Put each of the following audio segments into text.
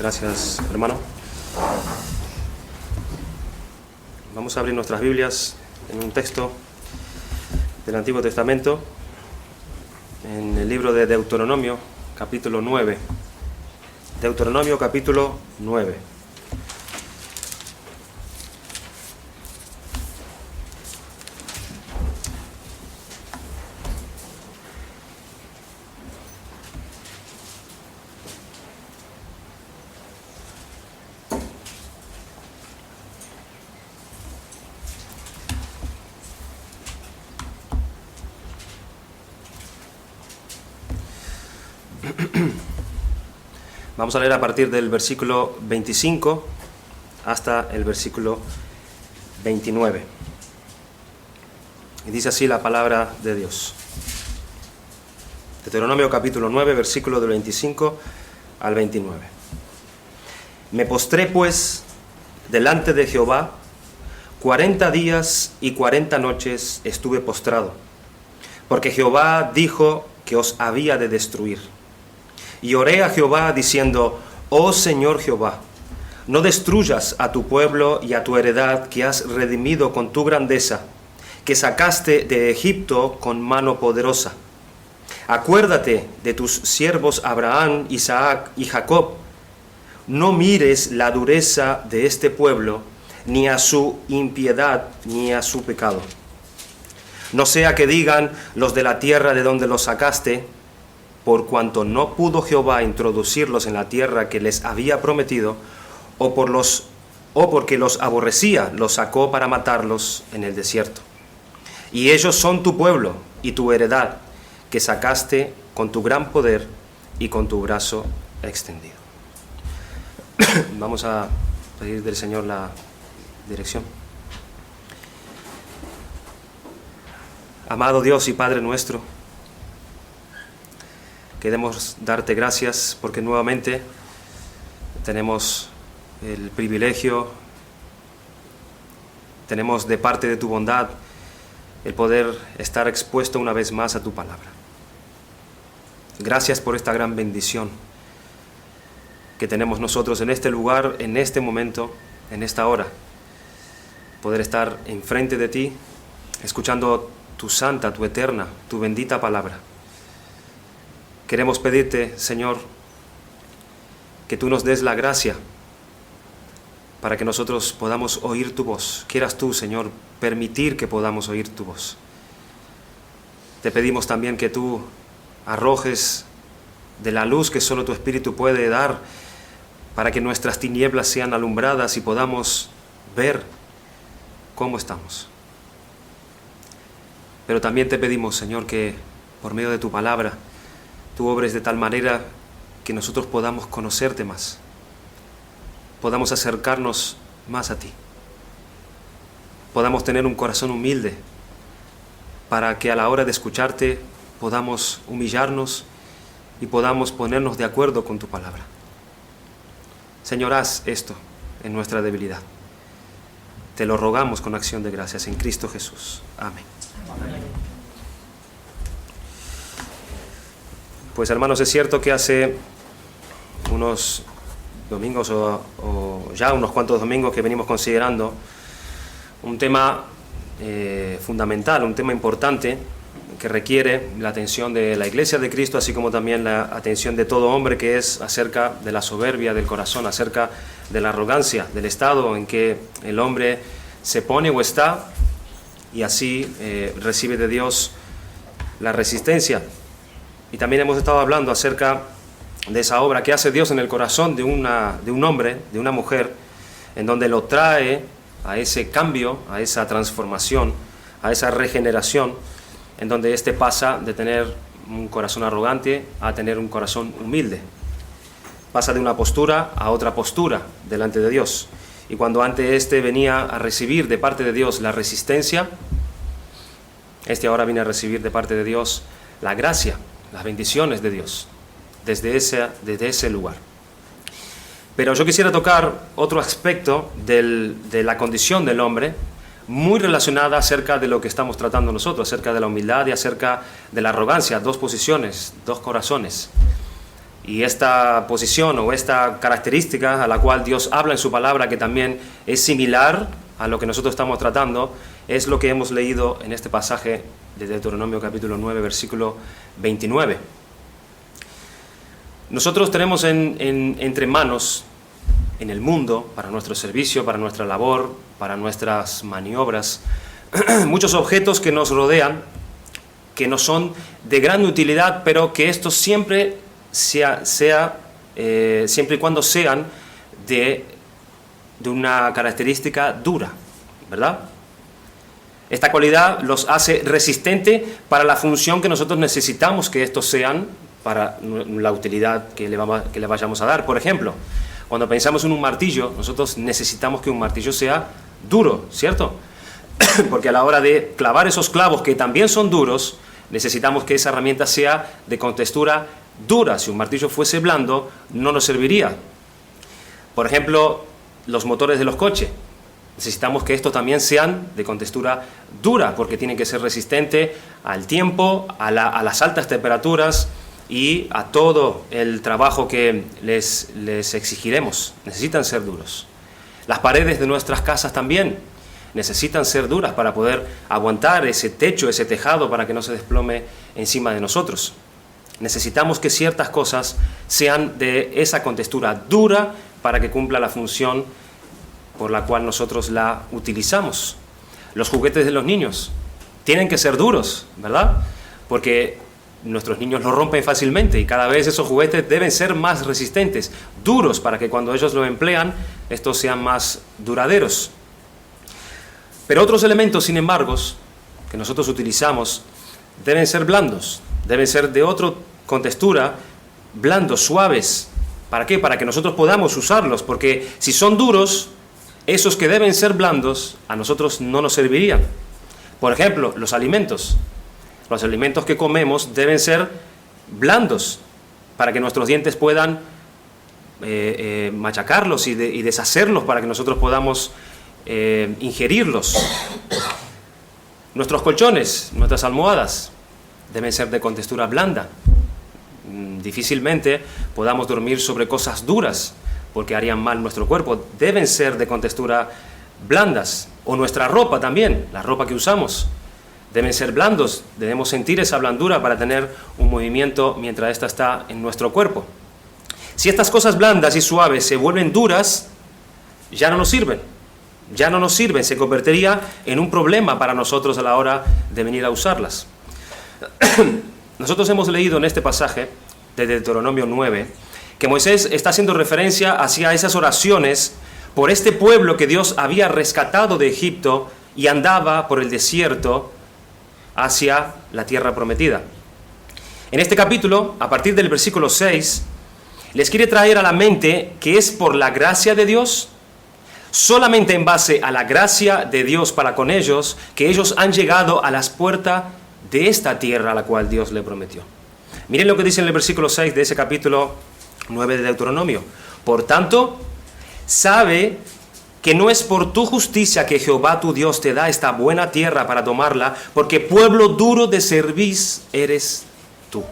Gracias, hermano. Vamos a abrir nuestras Biblias en un texto del Antiguo Testamento, en el libro de Deuteronomio, capítulo 9. Deuteronomio, capítulo 9. Vamos a leer a partir del versículo 25 hasta el versículo 29. Y dice así la palabra de Dios. Deuteronomio capítulo 9, versículo del 25 al 29. Me postré pues delante de Jehová, 40 días y 40 noches estuve postrado, porque Jehová dijo que os había de destruir. Y oré a Jehová diciendo: Oh Señor Jehová, no destruyas a tu pueblo y a tu heredad que has redimido con tu grandeza, que sacaste de Egipto con mano poderosa. Acuérdate de tus siervos Abraham, Isaac y Jacob. No mires la dureza de este pueblo, ni a su impiedad, ni a su pecado. No sea que digan los de la tierra de donde los sacaste: por cuanto no pudo Jehová introducirlos en la tierra que les había prometido, o porque los aborrecía, los sacó para matarlos en el desierto. Y ellos son tu pueblo y tu heredad, que sacaste con tu gran poder y con tu brazo extendido. Vamos a pedir del Señor la dirección. Amado Dios y Padre nuestro, queremos darte gracias porque nuevamente tenemos el privilegio, tenemos de parte de tu bondad el poder estar expuesto una vez más a tu palabra. Gracias por esta gran bendición que tenemos nosotros en este lugar, en este momento, en esta hora. Poder estar enfrente de ti, escuchando tu santa, tu eterna, tu bendita palabra. Queremos pedirte, Señor, que tú nos des la gracia para que nosotros podamos oír tu voz. Quieras tú, Señor, permitir que podamos oír tu voz. Te pedimos también que tú arrojes de la luz que solo tu Espíritu puede dar para que nuestras tinieblas sean alumbradas y podamos ver cómo estamos. Pero también te pedimos, Señor, que por medio de tu palabra tú obres de tal manera que nosotros podamos conocerte más, podamos acercarnos más a ti, podamos tener un corazón humilde para que a la hora de escucharte podamos humillarnos y podamos ponernos de acuerdo con tu palabra. Señor, haz esto en nuestra debilidad. Te lo rogamos con acción de gracias en Cristo Jesús. Amén. Amén. Pues hermanos, es cierto que hace unos domingos o ya unos cuantos domingos que venimos considerando un tema fundamental, un tema importante que requiere la atención de la Iglesia de Cristo, así como también la atención de todo hombre, que es acerca de la soberbia del corazón, acerca de la arrogancia, del estado en que el hombre se pone o está, y así recibe de Dios la resistencia. Y también hemos estado hablando acerca de esa obra que hace Dios en el corazón de un hombre, de una mujer, en donde lo trae a ese cambio, a esa transformación, a esa regeneración, en donde éste pasa de tener un corazón arrogante a tener un corazón humilde. Pasa de una postura a otra postura delante de Dios. Y cuando antes éste venía a recibir de parte de Dios la resistencia, éste ahora viene a recibir de parte de Dios la gracia, las bendiciones de Dios, desde ese lugar. Pero yo quisiera tocar otro aspecto de la condición del hombre, muy relacionada acerca de lo que estamos tratando nosotros, acerca de la humildad y acerca de la arrogancia, dos posiciones, dos corazones. Y esta posición o esta característica a la cual Dios habla en su palabra, que también es similar a lo que nosotros estamos tratando, es lo que hemos leído en este pasaje de Deuteronomio capítulo 9, versículo 29. Nosotros tenemos entre manos en el mundo, para nuestro servicio, para nuestra labor, para nuestras maniobras, muchos objetos que nos rodean, que nos son de gran utilidad, pero que estos siempre y cuando sean de una característica dura, ¿verdad? Esta cualidad los hace resistentes para la función que nosotros necesitamos que estos sean para la utilidad que le vayamos a dar. Por ejemplo, cuando pensamos en un martillo, nosotros necesitamos que un martillo sea duro, ¿cierto? Porque a la hora de clavar esos clavos que también son duros, necesitamos que esa herramienta sea de contextura dura. Si un martillo fuese blando, no nos serviría. Por ejemplo, los motores de los coches. Necesitamos que estos también sean de contextura dura, porque tienen que ser resistentes al tiempo, a las altas temperaturas y a todo el trabajo que les exigiremos. Necesitan ser duros. Las paredes de nuestras casas también necesitan ser duras para poder aguantar ese techo, ese tejado, para que no se desplome encima de nosotros. Necesitamos que ciertas cosas sean de esa contextura dura para que cumpla la función por la cual nosotros la utilizamos. Los juguetes de los niños tienen que ser duros, ¿verdad? Porque nuestros niños los rompen fácilmente y cada vez esos juguetes deben ser más resistentes, duros, para que cuando ellos lo emplean, estos sean más duraderos. Pero otros elementos, sin embargo, que nosotros utilizamos, deben ser blandos, deben ser de otra contextura, blandos, suaves. ¿Para qué? Para que nosotros podamos usarlos, porque si son duros, esos que deben ser blandos, a nosotros no nos servirían. Por ejemplo, los alimentos. Los alimentos que comemos deben ser blandos, para que nuestros dientes puedan machacarlos y deshacerlos, para que nosotros podamos ingerirlos. Nuestros colchones, nuestras almohadas, deben ser de contextura blanda. Difícilmente podamos dormir sobre cosas duras, porque harían mal nuestro cuerpo. Deben ser de contextura blandas. O nuestra ropa también, la ropa que usamos, deben ser blandos. Debemos sentir esa blandura para tener un movimiento mientras ésta está en nuestro cuerpo. Si estas cosas blandas y suaves se vuelven duras, ya no nos sirven. Ya no nos sirven, se convertiría en un problema para nosotros a la hora de venir a usarlas. Nosotros hemos leído en este pasaje de Deuteronomio 9 que Moisés está haciendo referencia hacia esas oraciones por este pueblo que Dios había rescatado de Egipto y andaba por el desierto hacia la tierra prometida. En este capítulo, a partir del versículo 6, les quiere traer a la mente que es por la gracia de Dios, solamente en base a la gracia de Dios para con ellos, que ellos han llegado a las puertas de esta tierra a la cual Dios le prometió. Miren lo que dice en el versículo 6 de ese capítulo 9 de Deuteronomio. Por tanto, sabe que no es por tu justicia que Jehová tu Dios te da esta buena tierra para tomarla, porque pueblo duro de cerviz eres tú.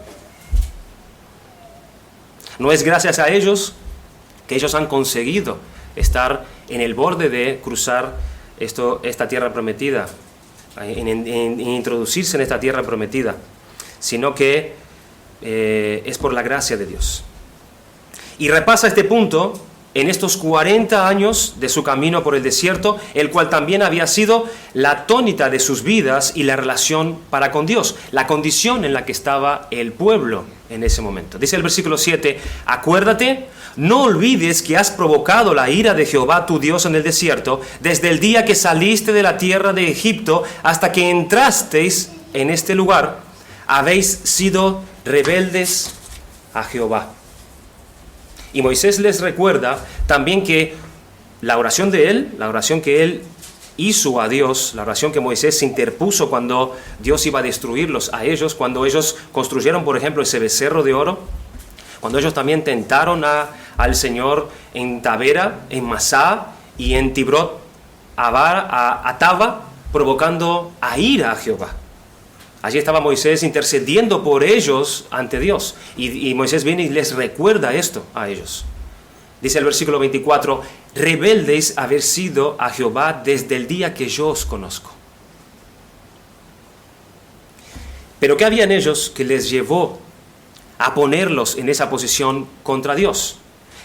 No es gracias a ellos que ellos han conseguido estar en el borde de cruzar esta tierra prometida, en introducirse en esta tierra prometida, sino que es por la gracia de Dios. Y repasa este punto en estos 40 años de su camino por el desierto, el cual también había sido la tónica de sus vidas y la relación para con Dios, la condición en la que estaba el pueblo en ese momento. Dice el versículo 7, acuérdate, no olvides que has provocado la ira de Jehová tu Dios en el desierto, desde el día que saliste de la tierra de Egipto hasta que entrasteis en este lugar, habéis sido rebeldes a Jehová. Y Moisés les recuerda también que la oración de él, la oración que él hizo a Dios, la oración que Moisés se interpuso cuando Dios iba a destruirlos a ellos, cuando ellos construyeron, por ejemplo, ese becerro de oro, cuando ellos también tentaron al Señor en Tabera, en Masá y en Tibrot, Ataba, provocando a ira a Jehová. Allí estaba Moisés intercediendo por ellos ante Dios. Y Moisés viene y les recuerda esto a ellos. Dice el versículo 24, rebeldes habéis sido a Jehová desde el día que yo os conozco. Pero ¿qué había en ellos que les llevó a ponerlos en esa posición contra Dios?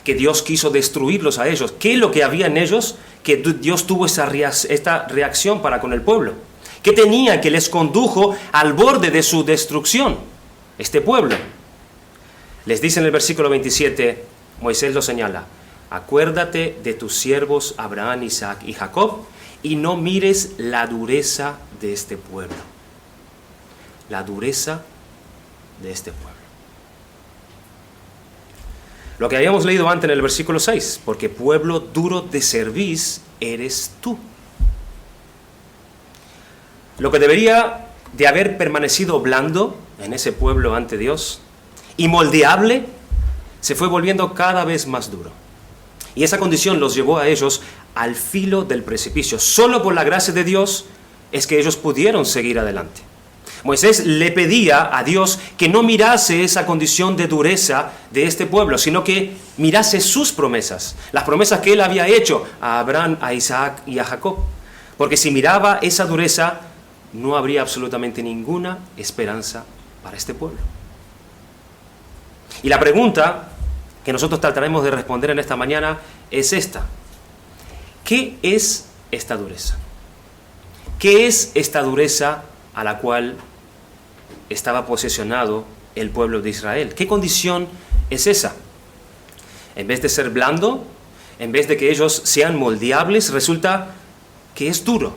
Que Dios quiso destruirlos a ellos. ¿Qué es lo que había en ellos que Dios tuvo esta reacción para con el pueblo? ¿Qué tenía que les condujo al borde de su destrucción? Este pueblo. Les dice en el versículo 27, Moisés lo señala, acuérdate de tus siervos Abraham, Isaac y Jacob, y no mires la dureza de este pueblo. La dureza de este pueblo. Lo que habíamos leído antes en el versículo 6, porque pueblo duro de cerviz eres tú. Lo que debería de haber permanecido blando en ese pueblo ante Dios y moldeable, se fue volviendo cada vez más duro. Y esa condición los llevó a ellos al filo del precipicio. Solo por la gracia de Dios es que ellos pudieron seguir adelante. Moisés le pedía a Dios que no mirase esa condición de dureza de este pueblo, sino que mirase sus promesas, las promesas que él había hecho a Abraham, a Isaac y a Jacob. Porque si miraba esa dureza, no habría absolutamente ninguna esperanza para este pueblo. Y la pregunta que nosotros trataremos de responder en esta mañana es esta. ¿Qué es esta dureza? ¿Qué es esta dureza a la cual estaba posesionado el pueblo de Israel? ¿Qué condición es esa? En vez de ser blando, en vez de que ellos sean moldeables, resulta que es duro.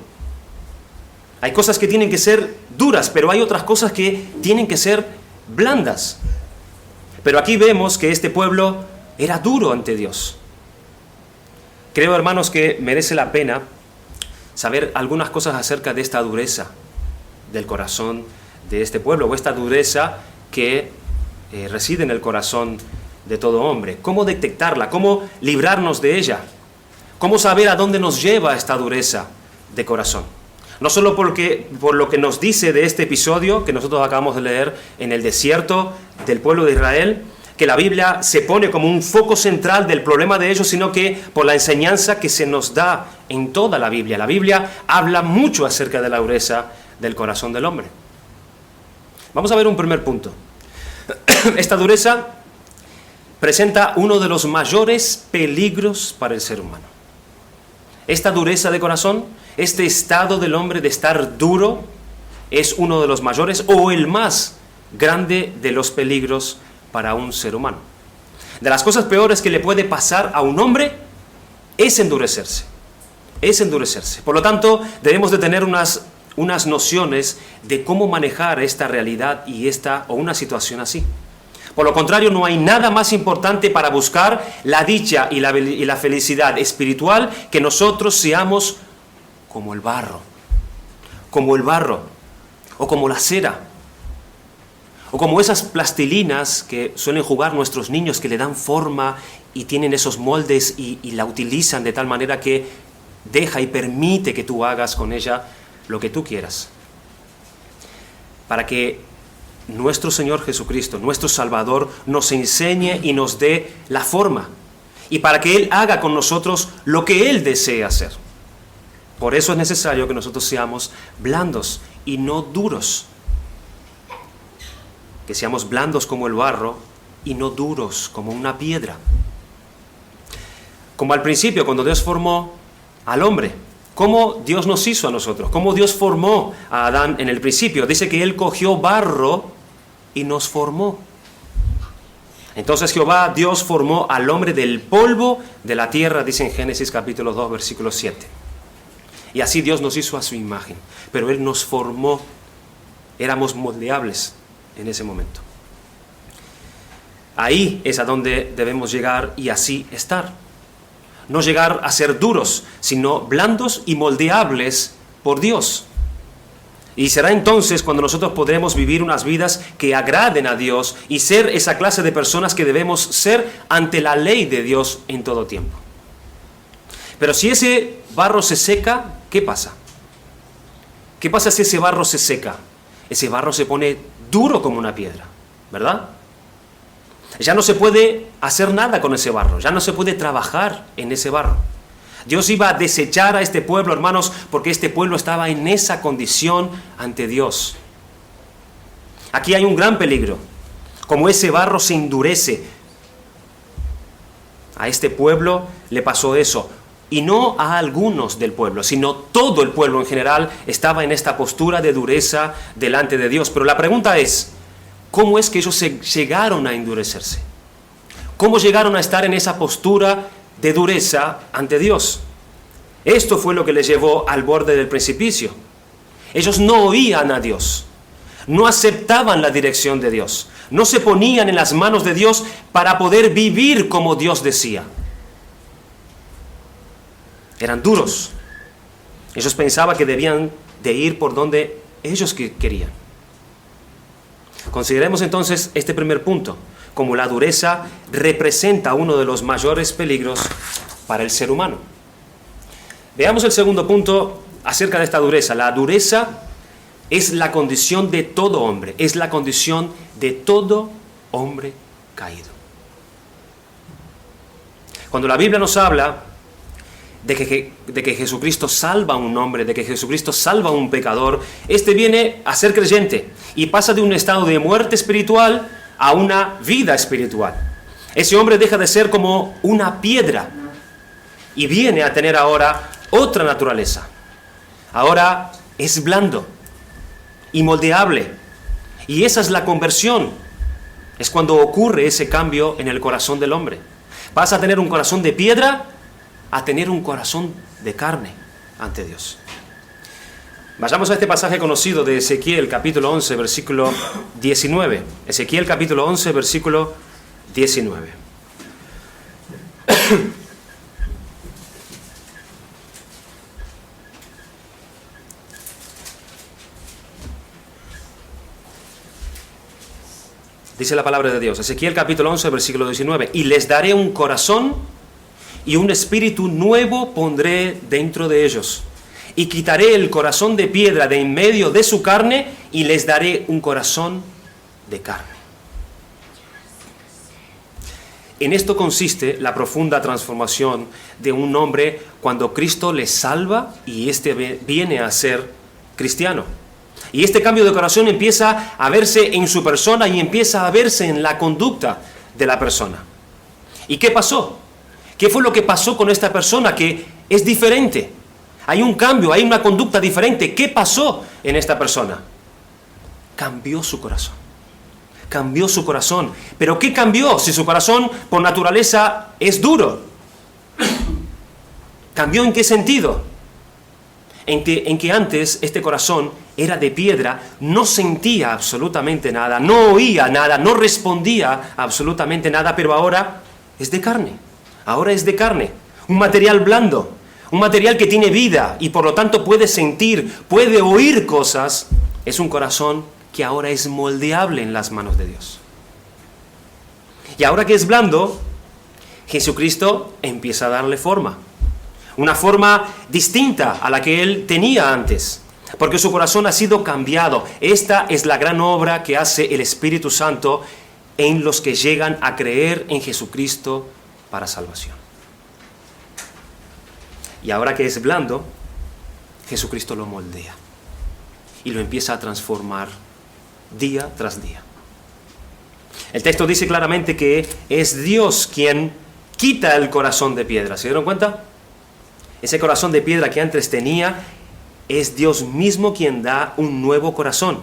Hay cosas que tienen que ser duras, pero hay otras cosas que tienen que ser blandas. Pero aquí vemos que este pueblo era duro ante Dios. Creo, hermanos, que merece la pena saber algunas cosas acerca de esta dureza del corazón de este pueblo, o esta dureza que reside en el corazón de todo hombre. ¿Cómo detectarla? ¿Cómo librarnos de ella? ¿Cómo saber a dónde nos lleva esta dureza de corazón? No solo por lo que nos dice de este episodio que nosotros acabamos de leer en el desierto del pueblo de Israel, que la Biblia se pone como un foco central del problema de ellos, sino que por la enseñanza que se nos da en toda la Biblia. La Biblia habla mucho acerca de la dureza del corazón del hombre. Vamos a ver un primer punto. Esta dureza presenta uno de los mayores peligros para el ser humano. Esta dureza de corazón, este estado del hombre de estar duro, es uno de los mayores o el más grande de los peligros para un ser humano. De las cosas peores que le puede pasar a un hombre es endurecerse. Es endurecerse. Por lo tanto, debemos de tener unas nociones de cómo manejar esta realidad y una situación así. Por lo contrario, no hay nada más importante para buscar la dicha y la felicidad espiritual que nosotros seamos como el barro, o como la cera, o como esas plastilinas que suelen jugar nuestros niños, que le dan forma y tienen esos moldes y la utilizan de tal manera que deja y permite que tú hagas con ella lo que tú quieras. Para que nuestro Señor Jesucristo, nuestro Salvador, nos enseñe y nos dé la forma, y para que Él haga con nosotros lo que Él desea hacer. Por eso es necesario que nosotros seamos blandos y no duros. Que seamos blandos como el barro y no duros como una piedra. Como al principio, cuando Dios formó al hombre, ¿cómo Dios nos hizo a nosotros? ¿Cómo Dios formó a Adán en el principio? Dice que Él cogió barro y nos formó. Entonces Jehová, Dios, formó al hombre del polvo de la tierra, dice en Génesis capítulo 2, versículo 7. Y así Dios nos hizo a su imagen, pero Él nos formó, éramos moldeables en ese momento. Ahí es a donde debemos llegar y así estar. No llegar a ser duros, sino blandos y moldeables por Dios. Y será entonces cuando nosotros podremos vivir unas vidas que agraden a Dios y ser esa clase de personas que debemos ser ante la ley de Dios en todo tiempo. Pero si ese barro se seca, ¿qué pasa? ¿Qué pasa si ese barro se seca? ese barro se pone duro como una piedra, ¿verdad? Ya no se puede hacer nada con ese barro, ya no se puede trabajar en ese barro. Dios iba a desechar a este pueblo, hermanos, porque este pueblo estaba en esa condición ante Dios. Aquí hay un gran peligro. Como ese barro se endurece, a este pueblo le pasó eso. Y no a algunos del pueblo, sino todo el pueblo en general estaba en esta postura de dureza delante de Dios. Pero la pregunta es, ¿cómo es que ellos llegaron a endurecerse? ¿Cómo llegaron a estar en esa postura de dureza ante Dios? Esto fue lo que les llevó al borde del precipicio. Ellos no oían a Dios, no aceptaban la dirección de Dios, no se ponían en las manos de Dios para poder vivir como Dios decía. Eran duros. Ellos pensaban que debían de ir por donde ellos querían. Consideremos entonces este primer punto, como la dureza representa uno de los mayores peligros para el ser humano. Veamos el segundo punto acerca de esta dureza. La dureza es la condición de todo hombre, es la condición de todo hombre caído. Cuando la Biblia nos habla de que Jesucristo salva a un hombre, de que Jesucristo salva a un pecador, este viene a ser creyente y pasa de un estado de muerte espiritual a una vida espiritual. Ese hombre deja de ser como una piedra y viene a tener ahora otra naturaleza. Ahora es blando y moldeable. Y esa es la conversión. Es cuando ocurre ese cambio en el corazón del hombre. Pasa a tener un corazón de piedra a tener un corazón de carne ante Dios. Vayamos a este pasaje conocido de Ezequiel capítulo 11, versículo 19. Ezequiel capítulo 11, versículo 19. Dice la palabra de Dios, Ezequiel capítulo 11, versículo 19. Y les daré un corazón y un espíritu nuevo pondré dentro de ellos. Y quitaré el corazón de piedra de en medio de su carne y les daré un corazón de carne. En esto consiste la profunda transformación de un hombre cuando Cristo le salva y éste viene a ser cristiano. Y este cambio de corazón empieza a verse en su persona y empieza a verse en la conducta de la persona. ¿Y qué pasó? ¿Qué fue lo que pasó con esta persona que es diferente? Hay un cambio, hay una conducta diferente. ¿Qué pasó en esta persona? Cambió su corazón. Cambió su corazón. ¿Pero qué cambió si su corazón por naturaleza es duro? ¿Cambió en qué sentido? En que antes este corazón era de piedra, no sentía absolutamente nada, no oía nada, no respondía absolutamente nada, pero ahora es de carne. Ahora es de carne, un material blando, un material que tiene vida y por lo tanto puede sentir, puede oír cosas. Es un corazón que ahora es moldeable en las manos de Dios. Y ahora que es blando, Jesucristo empieza a darle forma. Una forma distinta a la que él tenía antes, porque su corazón ha sido cambiado. Esta es la gran obra que hace el Espíritu Santo en los que llegan a creer en Jesucristo para salvación. Y ahora que es blando, Jesucristo lo moldea y lo empieza a transformar día tras día. El texto dice claramente que es Dios quien quita el corazón de piedra. ¿Se dieron cuenta? Ese corazón de piedra que antes tenía, es Dios mismo quien da un nuevo corazón,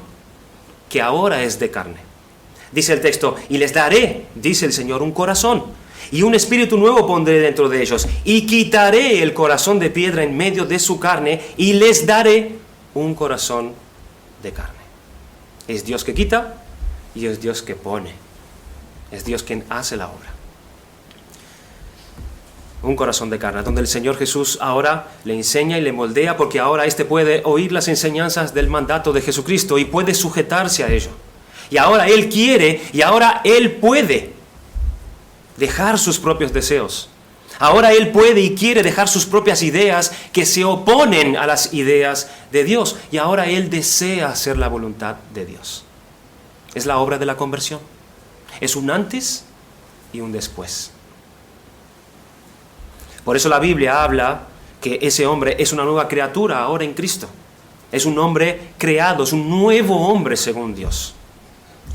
que ahora es de carne. Dice el texto, y les daré, dice el Señor, un corazón, y un espíritu nuevo pondré dentro de ellos, y quitaré el corazón de piedra en medio de su carne, y les daré un corazón de carne. Es Dios que quita, y es Dios que pone. Es Dios quien hace la obra. Un corazón de carne, donde el Señor Jesús ahora le enseña y le moldea, porque ahora éste puede oír las enseñanzas del mandato de Jesucristo y puede sujetarse a ello. Y ahora él quiere y ahora él puede dejar sus propios deseos. Ahora él puede y quiere dejar sus propias ideas que se oponen a las ideas de Dios. Y ahora él desea hacer la voluntad de Dios. Es la obra de la conversión. Es un antes y un después. Por eso la Biblia habla que ese hombre es una nueva criatura ahora en Cristo. Es un hombre creado, es un nuevo hombre según Dios.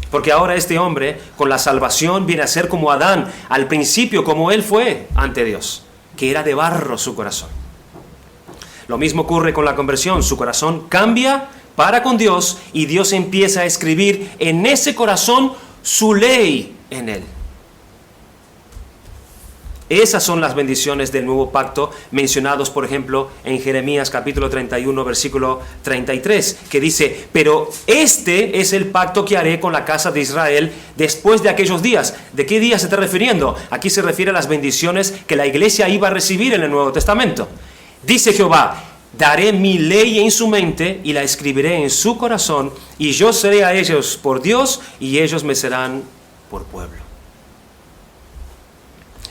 Porque ahora este hombre, con la salvación, viene a ser como Adán, al principio como él fue ante Dios, que era de barro su corazón. Lo mismo ocurre con la conversión, su corazón cambia para con Dios y Dios empieza a escribir en ese corazón su ley en él. Esas son las bendiciones del nuevo pacto mencionados, por ejemplo, en Jeremías capítulo 31, versículo 33, que dice: pero este es el pacto que haré con la casa de Israel después de aquellos días. ¿De qué días se está refiriendo? Aquí se refiere a las bendiciones que la iglesia iba a recibir en el Nuevo Testamento. Dice Jehová: daré mi ley en su mente y la escribiré en su corazón, y yo seré a ellos por Dios y ellos me serán por pueblo.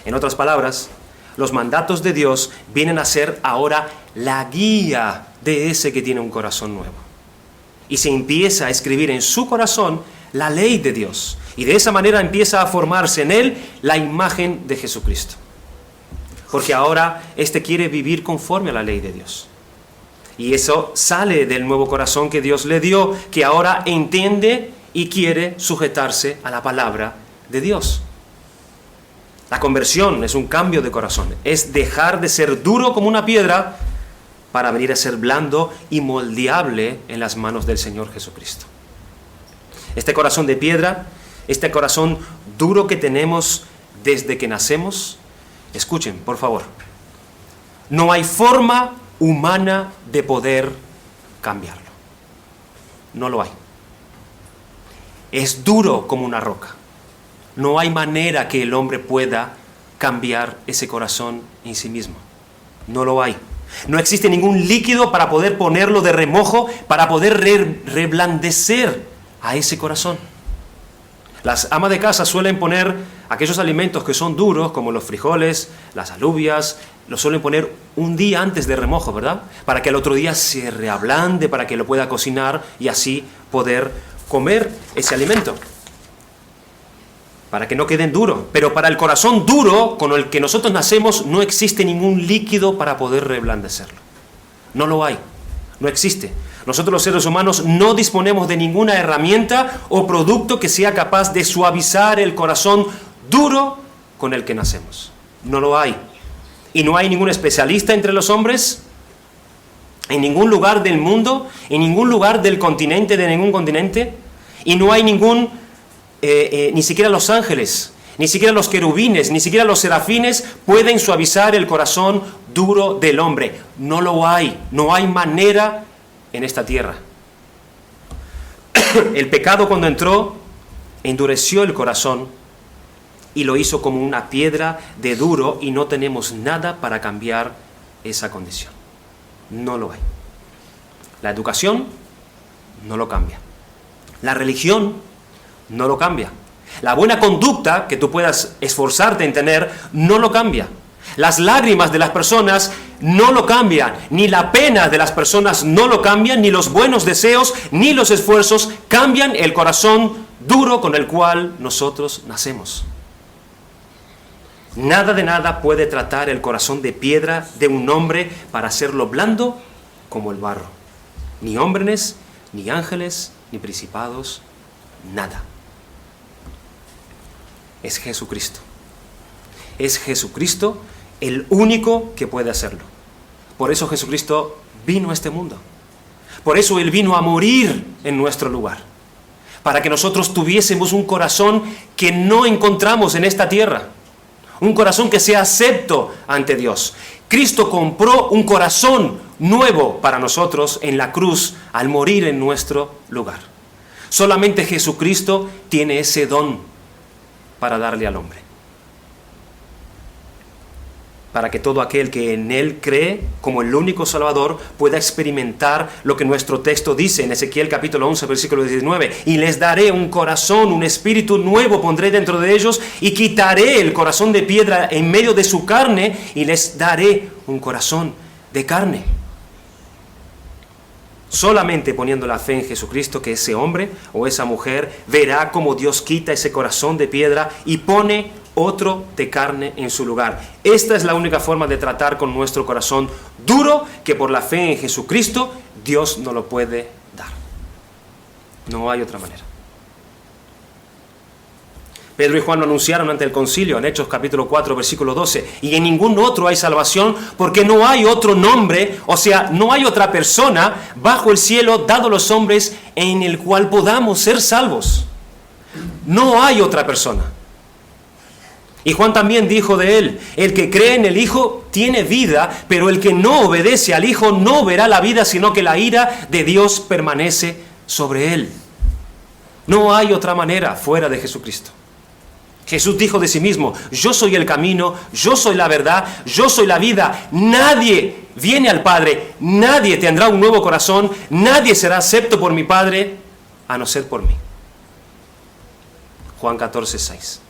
En otras palabras, los mandatos de Dios vienen a ser ahora la guía de ese que tiene un corazón nuevo. Y se empieza a escribir en su corazón la ley de Dios. Y de esa manera empieza a formarse en él la imagen de Jesucristo. Porque ahora éste quiere vivir conforme a la ley de Dios. Y eso sale del nuevo corazón que Dios le dio, que ahora entiende y quiere sujetarse a la palabra de Dios. La conversión es un cambio de corazón, es dejar de ser duro como una piedra para venir a ser blando y moldeable en las manos del Señor Jesucristo. Este corazón de piedra, este corazón duro que tenemos desde que nacemos, escuchen, por favor, no hay forma humana de poder cambiarlo. No lo hay. Es duro como una roca. No hay manera que el hombre pueda cambiar ese corazón en sí mismo. No lo hay. No existe ningún líquido para poder ponerlo de remojo, para poder reblandecer a ese corazón. Las amas de casa suelen poner aquellos alimentos que son duros, como los frijoles, las alubias, los suelen poner un día antes de remojo, ¿verdad? Para que al otro día se reablande, para que lo pueda cocinar y así poder comer ese alimento. Para que no queden duros. Pero para el corazón duro con el que nosotros nacemos no existe ningún líquido para poder reblandecerlo. No lo hay. No existe. Nosotros los seres humanos no disponemos de ninguna herramienta o producto que sea capaz de suavizar el corazón duro con el que nacemos. No lo hay. Y no hay ningún especialista entre los hombres, en ningún lugar del mundo, en ningún lugar del continente, de ningún continente, y no hay ningún... ni siquiera los ángeles, ni siquiera los querubines, ni siquiera los serafines pueden suavizar el corazón duro del hombre. No lo hay, no hay manera en esta tierra. El pecado, cuando entró, endureció el corazón y lo hizo como una piedra de duro, y no tenemos nada para cambiar esa condición. No lo hay. La educación no lo cambia. La religión no lo cambia. La buena conducta que tú puedas esforzarte en tener no lo cambia. Las lágrimas de las personas no lo cambian, ni la pena de las personas no lo cambian, ni los buenos deseos, ni los esfuerzos cambian el corazón duro con el cual nosotros nacemos. Nada de nada puede tratar el corazón de piedra de un hombre para hacerlo blando como el barro. Ni hombres, ni ángeles, ni principados, nada. Es Jesucristo. Es Jesucristo el único que puede hacerlo. Por eso Jesucristo vino a este mundo. Por eso Él vino a morir en nuestro lugar. Para que nosotros tuviésemos un corazón que no encontramos en esta tierra. Un corazón que sea acepto ante Dios. Cristo compró un corazón nuevo para nosotros en la cruz al morir en nuestro lugar. Solamente Jesucristo tiene ese don para darle al hombre. para que todo aquel que en Él cree como el único Salvador pueda experimentar lo que nuestro texto dice en Ezequiel capítulo 11, versículo 19. Y les daré un corazón, un espíritu nuevo pondré dentro de ellos, y quitaré el corazón de piedra en medio de su carne, y les daré un corazón de carne. Solamente poniendo la fe en Jesucristo, que ese hombre o esa mujer verá cómo Dios quita ese corazón de piedra y pone otro de carne en su lugar. Esta es la única forma de tratar con nuestro corazón duro, que por la fe en Jesucristo Dios nos lo puede dar. No hay otra manera. Pedro y Juan lo anunciaron ante el concilio en Hechos capítulo 4, versículo 12. Y en ningún otro hay salvación, porque no hay otro nombre, o sea, no hay otra persona bajo el cielo dado a los hombres en el cual podamos ser salvos. No hay otra persona. Y Juan también dijo de él: el que cree en el Hijo tiene vida, pero el que no obedece al Hijo no verá la vida, sino que la ira de Dios permanece sobre él. No hay otra manera fuera de Jesucristo. Jesús dijo de sí mismo: yo soy el camino, yo soy la verdad, yo soy la vida. Nadie viene al Padre, nadie tendrá un nuevo corazón, nadie será acepto por mi Padre, a no ser por mí. Juan 14, 6.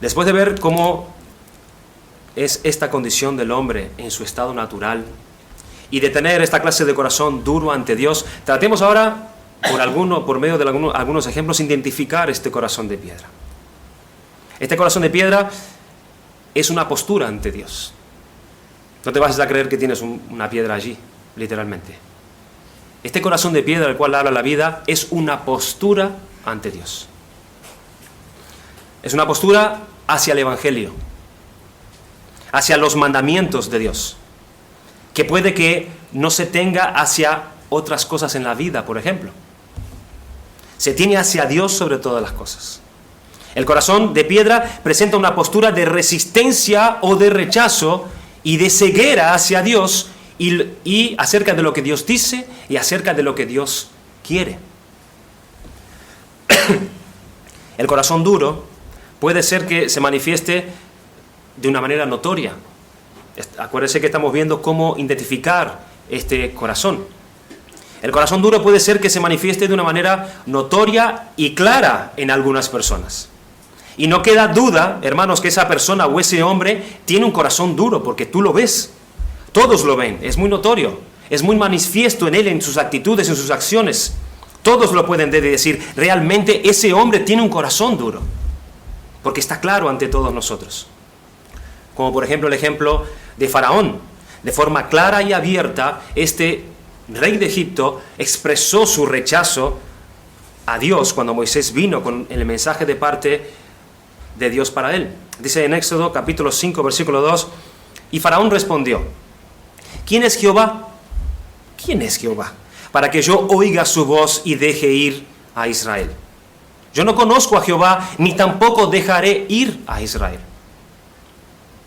Después de ver cómo es esta condición del hombre en su estado natural y de tener esta clase de corazón duro ante Dios, tratemos ahora, por medio de algunos ejemplos, identificar este corazón de piedra. Este corazón de piedra es una postura ante Dios. No te vas a creer que tienes una piedra allí, literalmente. Este corazón de piedra del cual habla la vida es una postura ante Dios. Es una postura hacia el Evangelio, hacia los mandamientos de Dios, que puede que no se tenga hacia otras cosas en la vida, por ejemplo. Se tiene hacia Dios sobre todas las cosas. El corazón de piedra presenta una postura de resistencia o de rechazo y de ceguera hacia Dios y acerca de lo que Dios dice y acerca de lo que Dios quiere. El corazón duro puede ser que se manifieste de una manera notoria. Acuérdense que estamos viendo cómo identificar este corazón. El corazón duro puede ser que se manifieste de una manera notoria y clara en algunas personas. Y no queda duda, hermanos, que esa persona o ese hombre tiene un corazón duro, porque tú lo ves. Todos lo ven, es muy notorio, es muy manifiesto en él, en sus actitudes, en sus acciones. Todos lo pueden decir, realmente ese hombre tiene un corazón duro, porque está claro ante todos nosotros. Como por ejemplo el ejemplo de Faraón. De forma clara y abierta, este rey de Egipto expresó su rechazo a Dios cuando Moisés vino con el mensaje de parte de Dios para él. Dice en Éxodo capítulo 5, versículo 2, y Faraón respondió: ¿quién es Jehová? ¿Quién es Jehová? Para que yo oiga su voz y deje ir a Israel. Yo no conozco a Jehová, ni tampoco dejaré ir a Israel.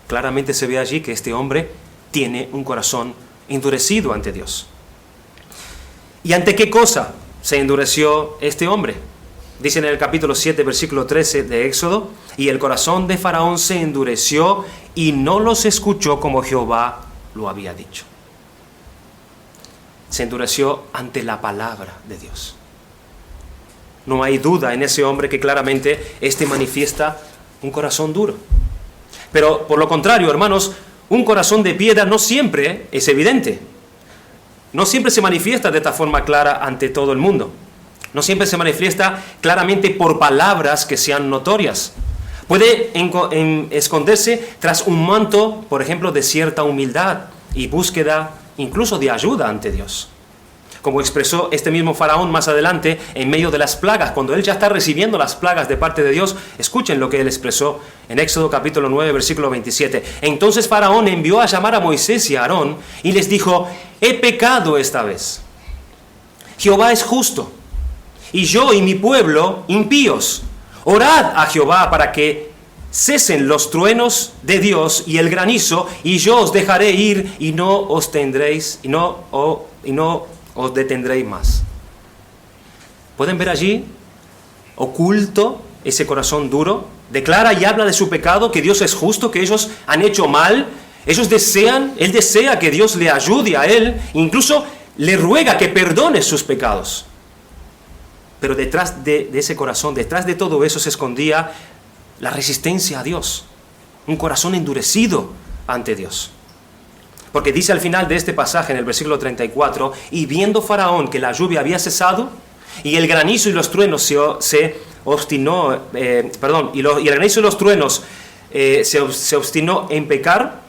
Claramente se ve allí que este hombre tiene un corazón endurecido ante Dios. ¿Y ante qué cosa se endureció este hombre? Dice en el capítulo 7, versículo 13 de Éxodo: y el corazón de Faraón se endureció y no los escuchó como Jehová lo había dicho. Se endureció ante la palabra de Dios. No hay duda en ese hombre que claramente manifiesta un corazón duro. Pero por lo contrario, hermanos, un corazón de piedra no siempre es evidente. No siempre se manifiesta de esta forma clara ante todo el mundo. No siempre se manifiesta claramente por palabras que sean notorias. Puede esconderse tras un manto, por ejemplo, de cierta humildad y búsqueda incluso de ayuda ante Dios. Como expresó este mismo Faraón más adelante en medio de las plagas, cuando él ya está recibiendo las plagas de parte de Dios. Escuchen lo que él expresó en Éxodo capítulo 9, versículo 27. Entonces Faraón envió a llamar a Moisés y a Aarón y les dijo: he pecado esta vez. Jehová es justo, y yo y mi pueblo impíos. Orad a Jehová para que cesen los truenos de Dios y el granizo, y yo os dejaré ir y no os tendréis, y no os detendréis más. ¿Pueden ver allí oculto ese corazón duro declara y habla de su pecado, que Dios es justo, que ellos han hecho mal. Él desea que Dios le ayude a él, incluso le ruega que perdone sus pecados. Pero detrás de ese corazón, detrás de todo eso se escondía la resistencia a Dios, un corazón endurecido ante Dios. Porque dice al final de este pasaje, en el versículo 34, y viendo Faraón que la lluvia había cesado, y el granizo y los truenos se obstinó en pecar.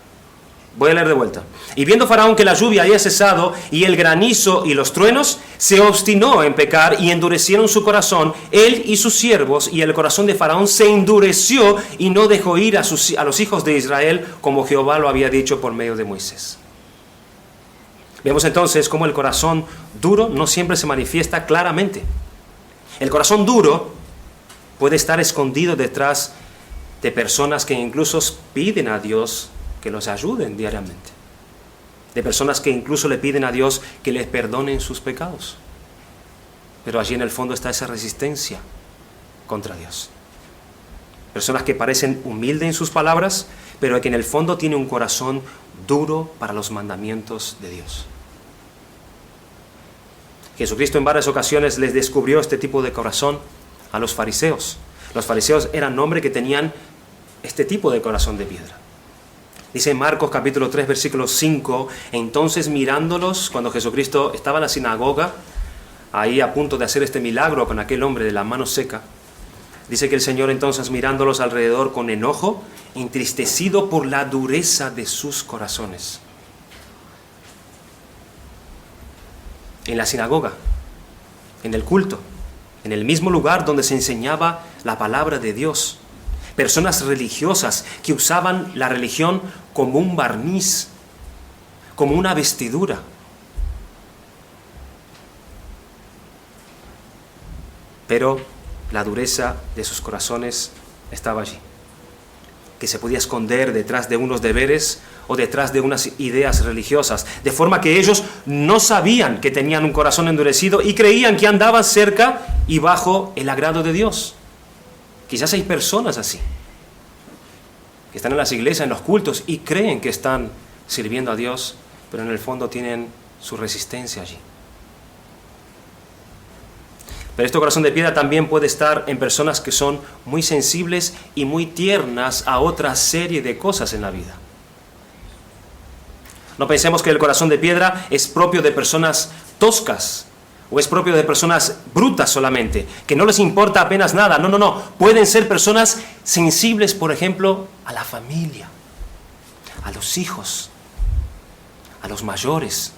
Voy a leer de vuelta. Y viendo Faraón que la lluvia había cesado y el granizo y los truenos, se obstinó en pecar y endurecieron su corazón, él y sus siervos, y el corazón de Faraón se endureció y no dejó ir a los hijos de Israel como Jehová lo había dicho por medio de Moisés. Vemos entonces cómo el corazón duro no siempre se manifiesta claramente. El corazón duro puede estar escondido detrás de personas que incluso piden a Dios que los ayuden diariamente, de personas que incluso le piden a Dios que les perdonen sus pecados. Pero allí en el fondo está esa resistencia contra Dios. Personas que parecen humildes en sus palabras, pero que en el fondo tienen un corazón duro para los mandamientos de Dios. Jesucristo en varias ocasiones les descubrió este tipo de corazón a los fariseos. Los fariseos eran hombres que tenían este tipo de corazón de piedra. Dice en Marcos capítulo 3, versículo 5, entonces mirándolos, cuando Jesucristo estaba en la sinagoga, ahí a punto de hacer este milagro con aquel hombre de la mano seca, dice que el Señor entonces mirándolos alrededor con enojo, entristecido por la dureza de sus corazones. En la sinagoga, en el culto, en el mismo lugar donde se enseñaba la palabra de Dios. Personas religiosas que usaban la religión como un barniz, como una vestidura. Pero la dureza de sus corazones estaba allí, que se podía esconder detrás de unos deberes o detrás de unas ideas religiosas, de forma que ellos no sabían que tenían un corazón endurecido y creían que andaban cerca y bajo el agrado de Dios. Quizás hay personas así, que están en las iglesias, en los cultos, y creen que están sirviendo a Dios, pero en el fondo tienen su resistencia allí. Pero este corazón de piedra también puede estar en personas que son muy sensibles y muy tiernas a otra serie de cosas en la vida. No pensemos que el corazón de piedra es propio de personas toscas, o es propio de personas brutas solamente, que no les importa apenas nada. No. Pueden ser personas sensibles, por ejemplo, a la familia, a los hijos, a los mayores.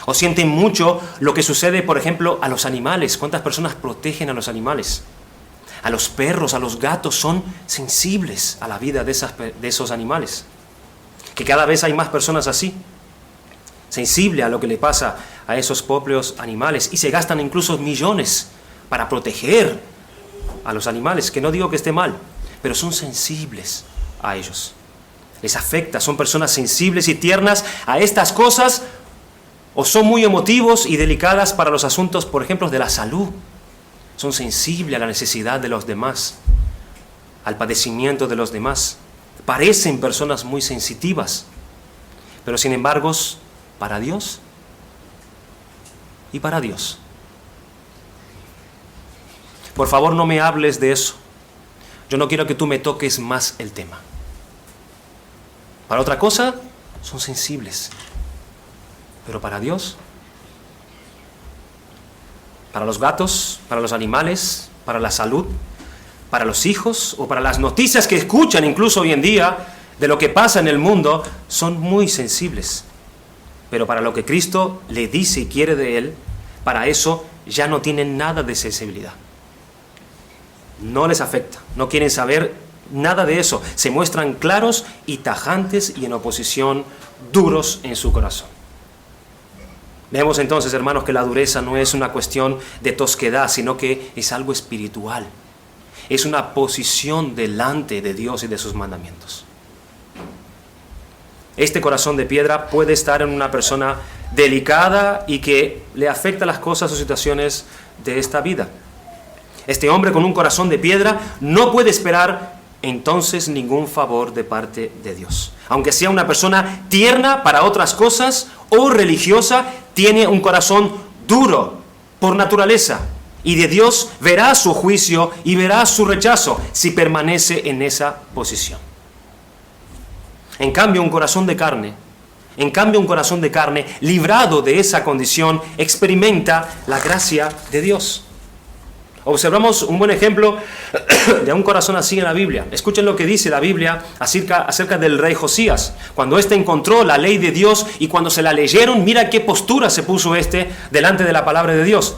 O sienten mucho lo que sucede, por ejemplo, a los animales. ¿Cuántas personas protegen a los animales? A los perros, a los gatos, son sensibles a la vida de esos animales. Que cada vez hay más personas así, sensible a lo que le pasa a esos propios animales, y se gastan incluso millones para proteger a los animales, que no digo que esté mal, pero son sensibles a ellos. Les afecta, son personas sensibles y tiernas a estas cosas, o son muy emotivos y delicadas para los asuntos, por ejemplo, de la salud. Son sensibles a la necesidad de los demás, al padecimiento de los demás. Parecen personas muy sensitivas, pero sin embargo, para Dios y para Dios. Por favor, no me hables de eso. Yo no quiero que tú me toques más el tema. Para otra cosa, son sensibles. Pero para Dios, para los gatos, para los animales, para la salud, para los hijos o para las noticias que escuchan incluso hoy en día de lo que pasa en el mundo, son muy sensibles. Pero para lo que Cristo le dice y quiere de él, para eso ya no tienen nada de sensibilidad. No les afecta, no quieren saber nada de eso. Se muestran claros y tajantes y en oposición duros en su corazón. Vemos entonces, hermanos, que la dureza no es una cuestión de tosquedad, sino que es algo espiritual. Es una posición delante de Dios y de sus mandamientos. Este corazón de piedra puede estar en una persona delicada y que le afecta las cosas o situaciones de esta vida. Este hombre con un corazón de piedra no puede esperar entonces ningún favor de parte de Dios. Aunque sea una persona tierna para otras cosas o religiosa, tiene un corazón duro por naturaleza. Y de Dios verá su juicio y verá su rechazo si permanece en esa posición. En cambio, un corazón de carne, librado de esa condición, experimenta la gracia de Dios. Observamos un buen ejemplo de un corazón así en la Biblia. Escuchen lo que dice la Biblia acerca del rey Josías. Cuando éste encontró la ley de Dios y cuando se la leyeron, mira qué postura se puso delante de la palabra de Dios.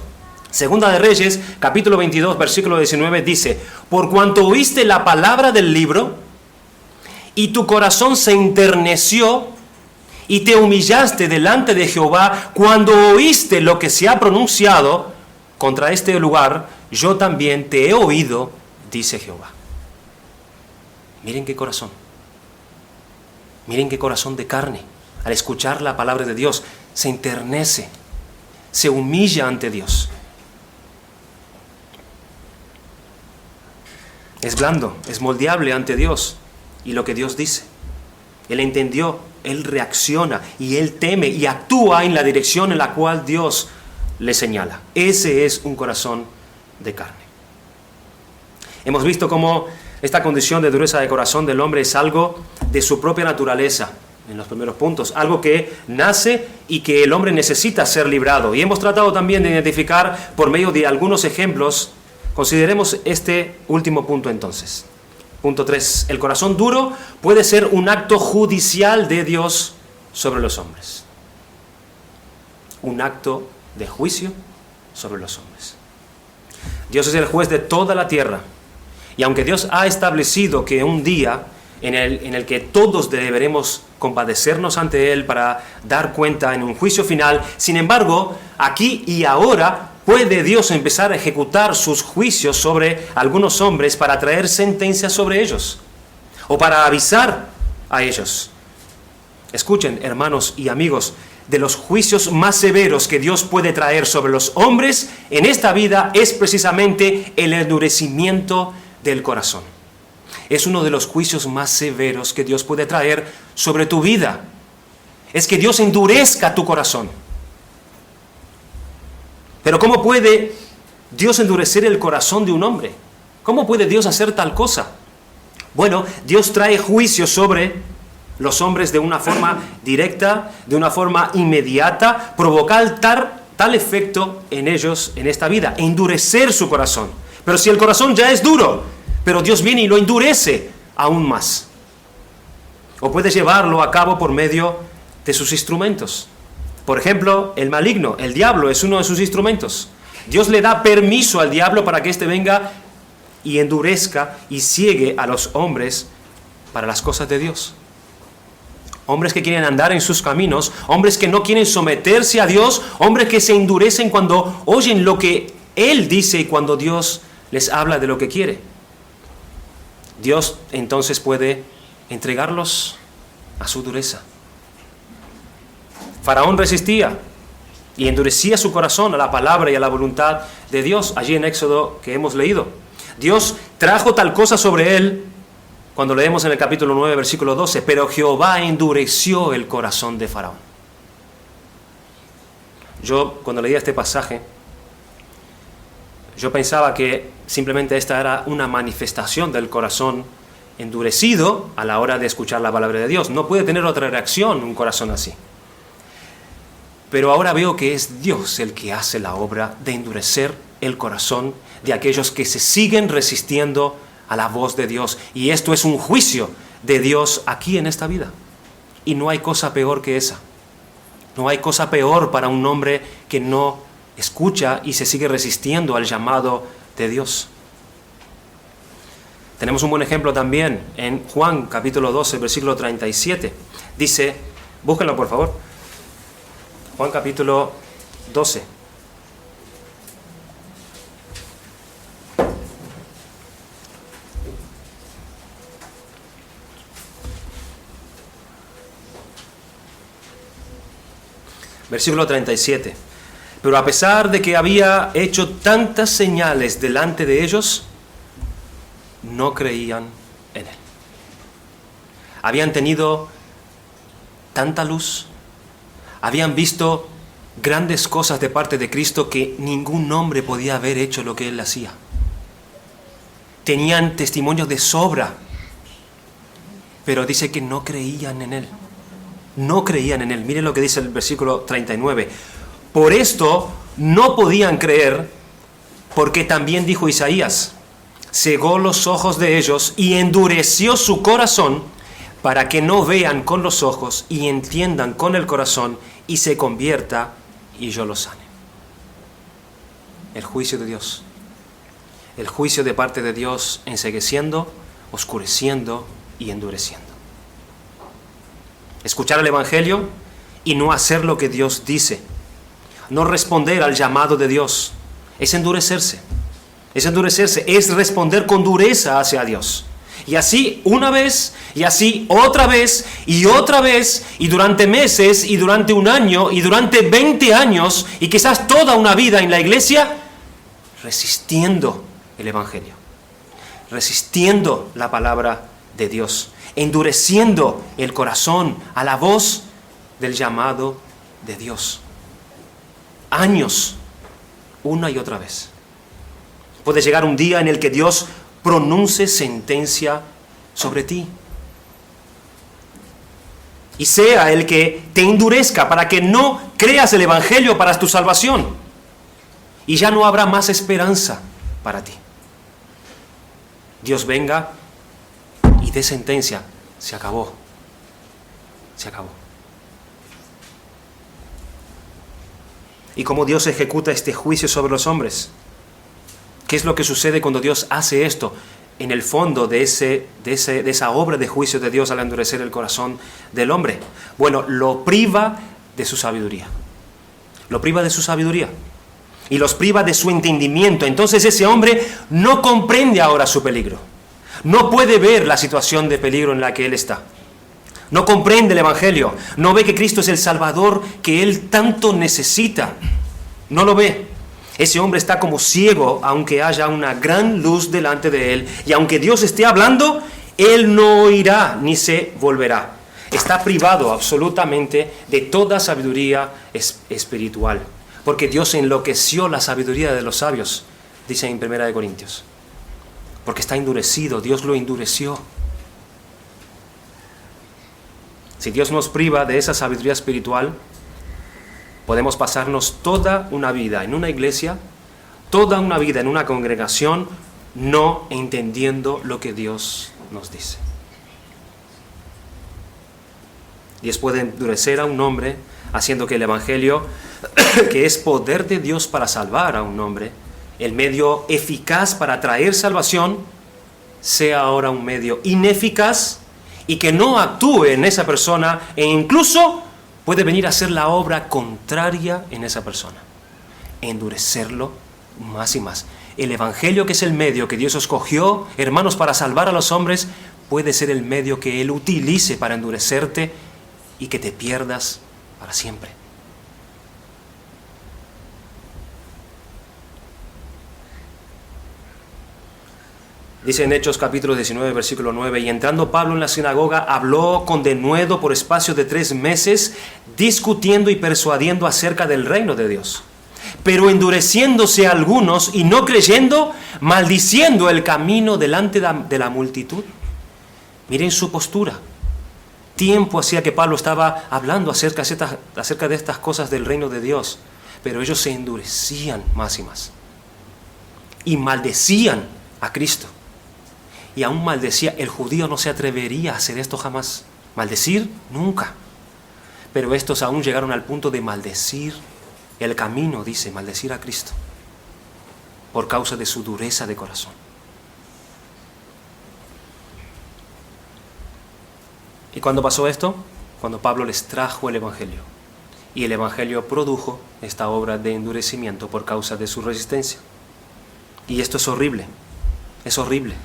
Segunda de Reyes, capítulo 22, versículo 19, dice: por cuanto oíste la palabra del libro y tu corazón se enterneció y te humillaste delante de Jehová cuando oíste lo que se ha pronunciado contra este lugar, yo también te he oído, dice Jehová. Miren qué corazón de carne. Al escuchar la palabra de Dios, se enternece, se humilla ante Dios. Es blando, es moldeable ante Dios y lo que Dios dice. Él entendió, él reacciona y él teme y actúa en la dirección en la cual Dios le señala. Ese es un corazón de carne. Hemos visto cómo esta condición de dureza de corazón del hombre es algo de su propia naturaleza, en los primeros puntos, algo que nace y que el hombre necesita ser librado. Y hemos tratado también de identificar por medio de algunos ejemplos. Consideremos este último punto entonces. Punto 3. El corazón duro puede ser un acto judicial de Dios sobre los hombres. Un acto de juicio sobre los hombres. Dios es el juez de toda la tierra. Y aunque Dios ha establecido que un día en el que todos deberemos compadecernos ante Él para dar cuenta en un juicio final, sin embargo, aquí y ahora puede Dios empezar a ejecutar sus juicios sobre algunos hombres para traer sentencias sobre ellos o para avisar a ellos. Escuchen, hermanos y amigos, de los juicios más severos que Dios puede traer sobre los hombres en esta vida es precisamente el endurecimiento del corazón. Es uno de los juicios más severos que Dios puede traer sobre tu vida. Es que Dios endurezca tu corazón. Pero ¿cómo puede Dios endurecer el corazón de un hombre? ¿Cómo puede Dios hacer tal cosa? Bueno, Dios trae juicio sobre los hombres de una forma directa, de una forma inmediata, provocar tal efecto en ellos en esta vida, endurecer su corazón. Pero si el corazón ya es duro, pero Dios viene y lo endurece aún más. O puede llevarlo a cabo por medio de sus instrumentos. Por ejemplo, el maligno, el diablo, es uno de sus instrumentos. Dios le da permiso al diablo para que éste venga y endurezca y ciegue a los hombres para las cosas de Dios. Hombres que quieren andar en sus caminos, hombres que no quieren someterse a Dios, hombres que se endurecen cuando oyen lo que Él dice y cuando Dios les habla de lo que quiere. Dios entonces puede entregarlos a su dureza. Faraón resistía y endurecía su corazón a la palabra y a la voluntad de Dios, allí en Éxodo que hemos leído. Dios trajo tal cosa sobre él, cuando leemos en el capítulo 9, versículo 12, pero Jehová endureció el corazón de Faraón. Yo, cuando leía este pasaje, yo pensaba que simplemente esta era una manifestación del corazón endurecido a la hora de escuchar la palabra de Dios. No puede tener otra reacción un corazón así. Pero ahora veo que es Dios el que hace la obra de endurecer el corazón de aquellos que se siguen resistiendo a la voz de Dios. Y esto es un juicio de Dios aquí en esta vida. Y no hay cosa peor que esa. No hay cosa peor para un hombre que no escucha y se sigue resistiendo al llamado de Dios. Tenemos un buen ejemplo también en Juan capítulo 12, versículo 37. Dice, búsquenlo por favor. Juan capítulo 12. Versículo 37. Pero a pesar de que había hecho tantas señales delante de ellos, no creían en él. Habían tenido tanta luz, habían visto grandes cosas de parte de Cristo que ningún hombre podía haber hecho lo que él hacía. Tenían testimonios de sobra, pero dice que no creían en él. No creían en él. Miren lo que dice el versículo 39. Por esto no podían creer, porque también dijo Isaías, cegó los ojos de ellos y endureció su corazón para que no vean con los ojos y entiendan con el corazón y se convierta y yo los sane. El juicio de Dios. El juicio de parte de Dios encegueciendo, oscureciendo y endureciendo. Escuchar el Evangelio y no hacer lo que Dios dice. No responder al llamado de Dios. Es endurecerse. Es endurecerse. Es responder con dureza hacia Dios. Y así una vez, y así otra vez, y otra vez, y durante meses, y durante un año, y durante 20 años, y quizás toda una vida en la iglesia, resistiendo el Evangelio. Resistiendo la palabra de Dios. Endureciendo el corazón a la voz del llamado de Dios. Años, una y otra vez. Puede llegar un día en el que Dios pronuncie sentencia sobre ti. Y sea el que te endurezca para que no creas el Evangelio para tu salvación. Y ya no habrá más esperanza para ti. Dios venga y dé sentencia. Se acabó. Se acabó. ¿Y cómo Dios ejecuta este juicio sobre los hombres? ¿Qué es lo que sucede cuando Dios hace esto? En el fondo de esa obra de juicio de Dios al endurecer el corazón del hombre. Bueno, lo priva de su sabiduría. Lo priva de su sabiduría. Y los priva de su entendimiento. Entonces ese hombre no comprende ahora su peligro. No puede ver la situación de peligro en la que él está. No comprende el Evangelio. No ve que Cristo es el Salvador que él tanto necesita. No lo ve. Ese hombre está como ciego, aunque haya una gran luz delante de él. Y aunque Dios esté hablando, él no oirá ni se volverá. Está privado absolutamente de toda sabiduría espiritual. Porque Dios enloqueció la sabiduría de los sabios, dice en 1 Corintios. Porque está endurecido, Dios lo endureció. Si Dios nos priva de esa sabiduría espiritual, podemos pasarnos toda una vida en una iglesia, toda una vida en una congregación, no entendiendo lo que Dios nos dice. Dios puede endurecer a un hombre, haciendo que el Evangelio, que es poder de Dios para salvar a un hombre, el medio eficaz para traer salvación, sea ahora un medio ineficaz y que no actúe en esa persona e incluso puede venir a hacer la obra contraria en esa persona. Endurecerlo más y más. El Evangelio, que es el medio que Dios escogió, hermanos, para salvar a los hombres, puede ser el medio que Él utilice para endurecerte y que te pierdas para siempre. Dice en Hechos capítulo 19, versículo 9, y entrando Pablo en la sinagoga, habló con denuedo por espacio de 3 meses, discutiendo y persuadiendo acerca del reino de Dios. Pero endureciéndose algunos y no creyendo, maldiciendo el camino delante de la multitud. Miren su postura. Tiempo hacía que Pablo estaba hablando acerca de estas cosas del reino de Dios, pero ellos se endurecían más y más. Y maldecían a Cristo. Y aún maldecía, el judío no se atrevería a hacer esto jamás. Maldecir, nunca. Pero estos aún llegaron al punto de maldecir el camino, dice, maldecir a Cristo, por causa de su dureza de corazón. ¿Y cuándo pasó esto? Cuando Pablo les trajo el Evangelio. Y el Evangelio produjo esta obra de endurecimiento por causa de su resistencia. Y esto es horrible. Es horrible.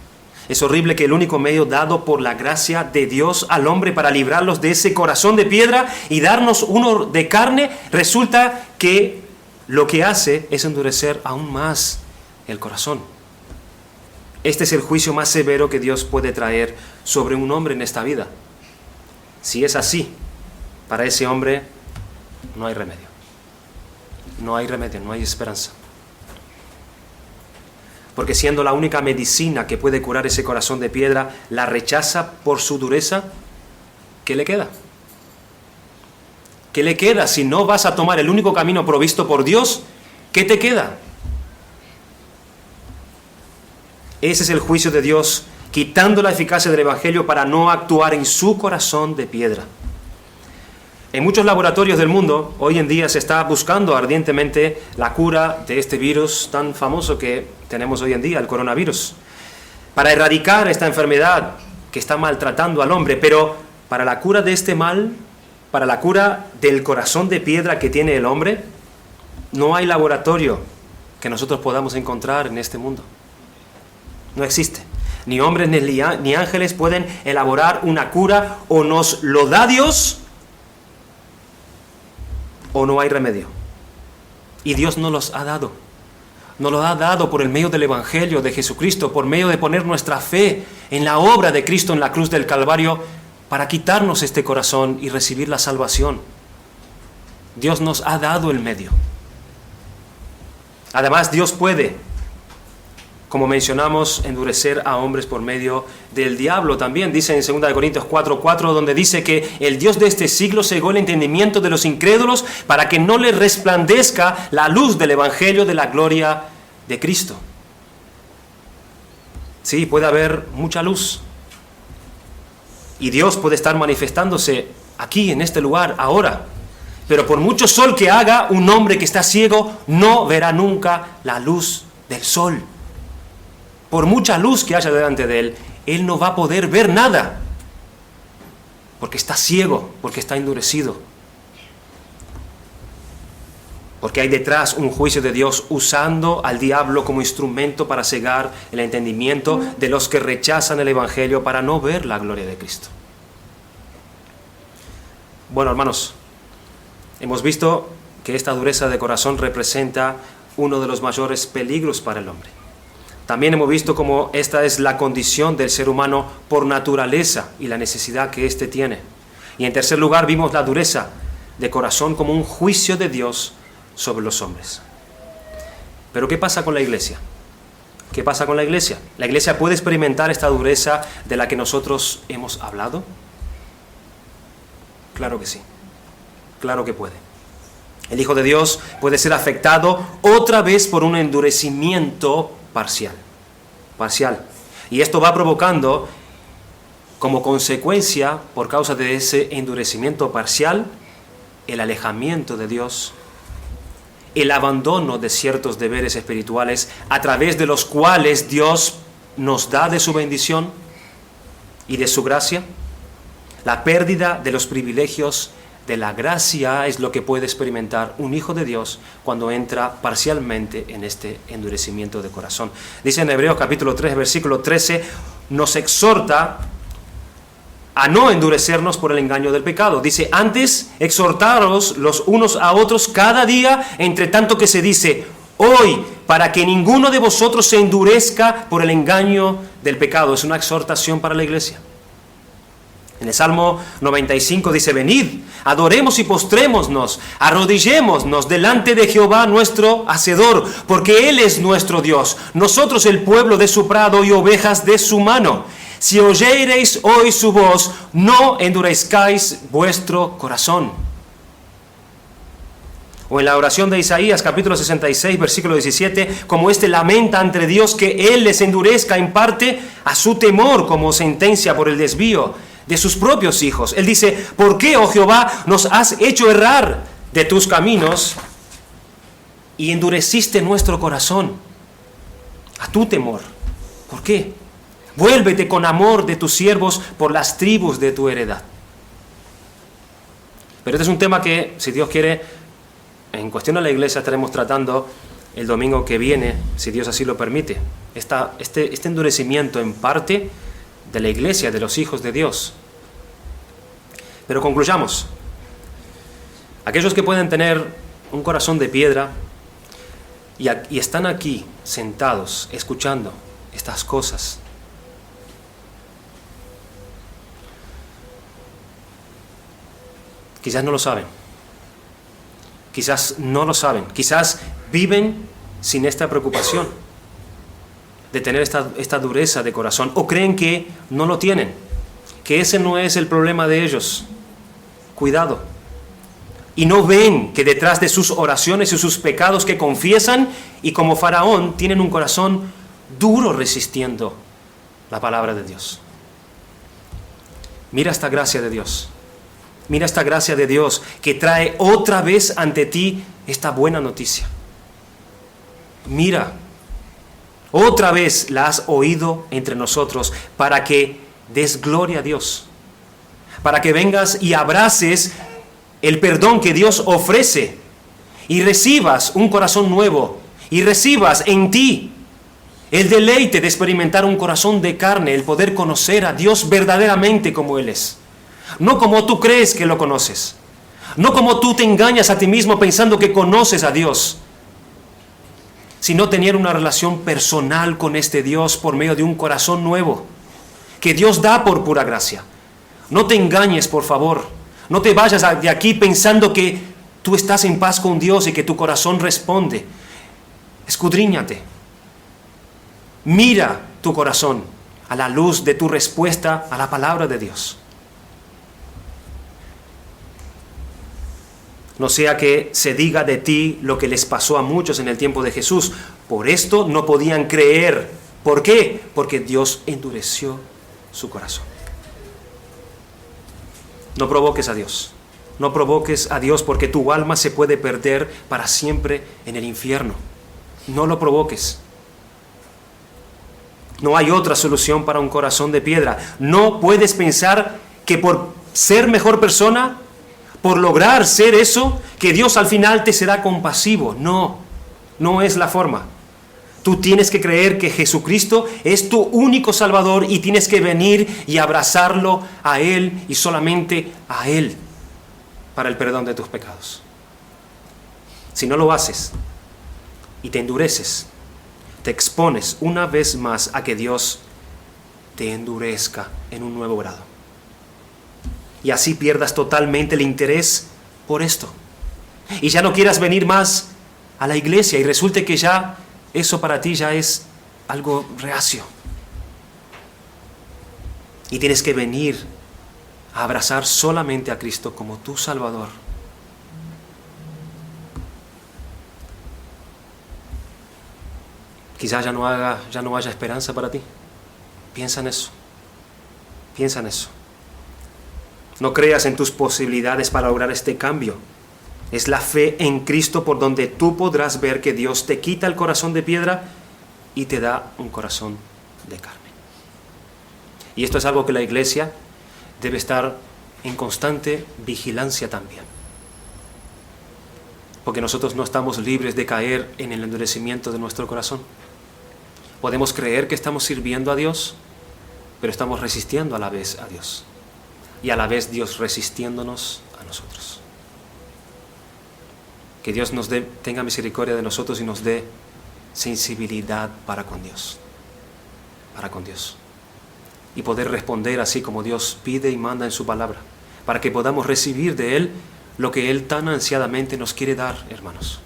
Es horrible que el único medio dado por la gracia de Dios al hombre para librarlos de ese corazón de piedra y darnos uno de carne, resulta que lo que hace es endurecer aún más el corazón. Este es el juicio más severo que Dios puede traer sobre un hombre en esta vida. Si es así, para ese hombre no hay remedio. No hay remedio, no hay esperanza. Porque siendo la única medicina que puede curar ese corazón de piedra, la rechaza por su dureza, ¿qué le queda? ¿Qué le queda si no vas a tomar el único camino provisto por Dios? ¿Qué te queda? Ese es el juicio de Dios, quitando la eficacia del Evangelio para no actuar en su corazón de piedra. En muchos laboratorios del mundo, hoy en día se está buscando ardientemente la cura de este virus tan famoso que tenemos hoy en día, el coronavirus, para erradicar esta enfermedad que está maltratando al hombre. Pero para la cura de este mal, para la cura del corazón de piedra que tiene el hombre, no hay laboratorio que nosotros podamos encontrar en este mundo. No existe. Ni hombres ni ángeles pueden elaborar una cura. O nos lo da Dios o no hay remedio. Y Dios nos los ha dado. Nos lo ha dado por el medio del Evangelio de Jesucristo, por medio de poner nuestra fe en la obra de Cristo en la cruz del Calvario para quitarnos este corazón y recibir la salvación. Dios nos ha dado el medio. Además, Dios puede, como mencionamos, endurecer a hombres por medio del diablo. También dice en 2 Corintios 4:4, donde dice que el Dios de este siglo cegó el entendimiento de los incrédulos para que no les resplandezca la luz del Evangelio de la gloria de Cristo. Sí, puede haber mucha luz. Y Dios puede estar manifestándose aquí, en este lugar, ahora. Pero por mucho sol que haga, un hombre que está ciego no verá nunca la luz del sol. Por mucha luz que haya delante de él, él no va a poder ver nada, porque está ciego, porque está endurecido. Porque hay detrás un juicio de Dios usando al diablo como instrumento para cegar el entendimiento de los que rechazan el Evangelio para no ver la gloria de Cristo. Bueno, hermanos, hemos visto que esta dureza de corazón representa uno de los mayores peligros para el hombre. También hemos visto cómo esta es la condición del ser humano por naturaleza y la necesidad que éste tiene. Y en tercer lugar vimos la dureza de corazón como un juicio de Dios sobre los hombres. Pero ¿qué pasa con la iglesia? ¿Qué pasa con la iglesia? ¿La iglesia puede experimentar esta dureza de la que nosotros hemos hablado? Claro que sí. Claro que puede. El Hijo de Dios puede ser afectado otra vez por un endurecimiento parcial. Y esto va provocando como consecuencia, por causa de ese endurecimiento parcial, el alejamiento de Dios, el abandono de ciertos deberes espirituales a través de los cuales Dios nos da de su bendición y de su gracia. La pérdida de los privilegios de la gracia es lo que puede experimentar un hijo de Dios cuando entra parcialmente en este endurecimiento de corazón. Dice en Hebreos capítulo 3, versículo 13, nos exhorta a no endurecernos por el engaño del pecado. Dice, antes exhortaros los unos a otros cada día, entre tanto que se dice, hoy, para que ninguno de vosotros se endurezca por el engaño del pecado. Es una exhortación para la iglesia. En el Salmo 95 dice, venid, adoremos y postrémonos, arrodillémonos delante de Jehová nuestro Hacedor, porque Él es nuestro Dios, nosotros el pueblo de su prado y ovejas de su mano. Si oyereis hoy su voz, no endurezcáis vuestro corazón. O en la oración de Isaías, capítulo 66, versículo 17, como éste lamenta ante Dios que Él les endurezca en parte a su temor como sentencia por el desvío de sus propios hijos. Él dice, ¿por qué, oh Jehová, nos has hecho errar de tus caminos y endureciste nuestro corazón a tu temor? ¿Por qué? Vuélvete con amor de tus siervos por las tribus de tu heredad. Pero este es un tema que, si Dios quiere, en cuestión a la iglesia estaremos tratando el domingo que viene, si Dios así lo permite. Este endurecimiento en parte de la iglesia, de los hijos de Dios. Pero concluyamos. Aquellos que pueden tener un corazón de piedra y están aquí sentados, escuchando estas cosas. Quizás no lo saben. Quizás no lo saben. Quizás viven sin esta preocupación de tener esta dureza de corazón. O creen que no lo tienen. Que ese no es el problema de ellos. Cuidado. Y no ven que detrás de sus oraciones y sus pecados que confiesan, y como Faraón, tienen un corazón duro resistiendo la palabra de Dios. Mira esta gracia de Dios. Mira esta gracia de Dios que trae otra vez ante ti esta buena noticia. Mira, otra vez la has oído entre nosotros para que des gloria a Dios. Para que vengas y abraces el perdón que Dios ofrece y recibas un corazón nuevo y recibas en ti el deleite de experimentar un corazón de carne, el poder conocer a Dios verdaderamente como Él es. No como tú crees que lo conoces. No como tú te engañas a ti mismo pensando que conoces a Dios. Sino tener una relación personal con este Dios por medio de un corazón nuevo que Dios da por pura gracia. No te engañes, por favor. No te vayas de aquí pensando que tú estás en paz con Dios y que tu corazón responde. Escudriñate. Mira tu corazón a la luz de tu respuesta a la palabra de Dios. No sea que se diga de ti lo que les pasó a muchos en el tiempo de Jesús. Por esto no podían creer. ¿Por qué? Porque Dios endureció su corazón. No provoques a Dios. No provoques a Dios porque tu alma se puede perder para siempre en el infierno. No lo provoques. No hay otra solución para un corazón de piedra. No puedes pensar que por ser mejor persona, por lograr ser eso, que Dios al final te será compasivo. No, no es la forma. Tú tienes que creer que Jesucristo es tu único Salvador y tienes que venir y abrazarlo a Él y solamente a Él para el perdón de tus pecados. Si no lo haces y te endureces, te expones una vez más a que Dios te endurezca en un nuevo grado. Y así pierdas totalmente el interés por esto. Y ya no quieras venir más a la iglesia y resulte que ya eso para ti ya es algo reacio. Y tienes que venir a abrazar solamente a Cristo como tu Salvador. Quizás ya no haya esperanza para ti. Piensa en eso. Piensa en eso. No creas en tus posibilidades para lograr este cambio. Es la fe en Cristo por donde tú podrás ver que Dios te quita el corazón de piedra y te da un corazón de carne. Y esto es algo que la iglesia debe estar en constante vigilancia también. Porque nosotros no estamos libres de caer en el endurecimiento de nuestro corazón. Podemos creer que estamos sirviendo a Dios, pero estamos resistiendo a la vez a Dios. Y a la vez Dios resistiéndonos a nosotros. Que Dios tenga misericordia de nosotros y nos dé sensibilidad para con Dios. Para con Dios. Y poder responder así como Dios pide y manda en su palabra. Para que podamos recibir de Él lo que Él tan ansiadamente nos quiere dar, hermanos.